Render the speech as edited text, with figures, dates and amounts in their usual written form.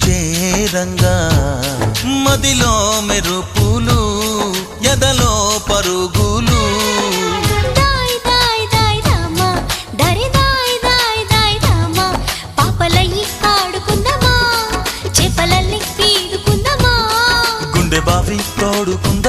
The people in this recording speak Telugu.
చేరంగా మదిలో మెరుపులు ఎదలో పరుగులు దాయ్ దాయ్ దాయ్ రామా దరి దాయ్ దాయ్ దాయ్ రామా పాపలయ్యి ఆడుకుందామా చేపలల్లి పీడుకుందామా గుండె బావి తోడుకుందామా